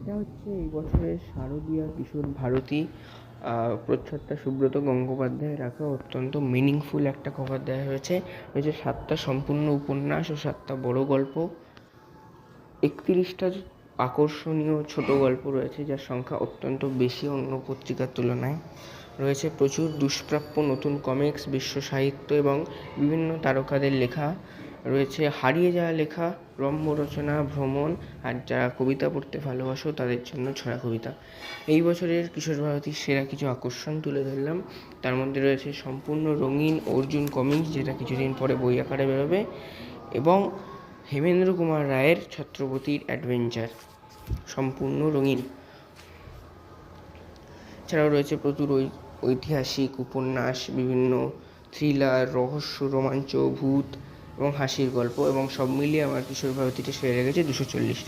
এটা হচ্ছে এই বছরের শারদীয়া কিশোর ভারতী প্রচ্ছদটা সুব্রত গঙ্গোপাধ্যায়ের রাখা অত্যন্ত মিনিংফুল একটা কভার দেওয়া হয়েছে। রয়েছে 7টা সম্পূর্ণ উপন্যাস ও 7টা বড় গল্প, 31টা আকর্ষণীয় ছোট গল্প রয়েছে, যার সংখ্যা অত্যন্ত বেশি অন্য পত্রিকার তুলনায়। রয়েছে প্রচুর দুষ্প্রাপ্য নতুন কমিক্স, বিশ্ব সাহিত্য এবং বিভিন্ন তারকাদের লেখা। রয়েছে হারিয়ে যাওয়া লেখা, রম্য রচনা, ভ্রমণ, আর যারা কবিতা পড়তে ভালোবাসো তাদের জন্য ছড়া কবিতা। এই বছরের কিশোর ভারতীর সেরা কিছু আকর্ষণ তুলে ধরলাম। তার মধ্যে রয়েছে সম্পূর্ণ রঙিন অর্জুন কমিক্স, যেটা কিছুদিন পরে বই আকারে বেরোবে, এবং হেমেন্দ্র কুমার রায়ের ছত্রপতির অ্যাডভেঞ্চার, সম্পূর্ণ রঙিন। এছাড়াও রয়েছে প্রচুর ঐতিহাসিক উপন্যাস, বিভিন্ন থ্রিলার, রহস্য, রোমাঞ্চ, ভূত এবং হাসির গল্প, এবং সব মিলিয়ে আমার কিশোর ভারতীতে সেরে লেগেছে 240।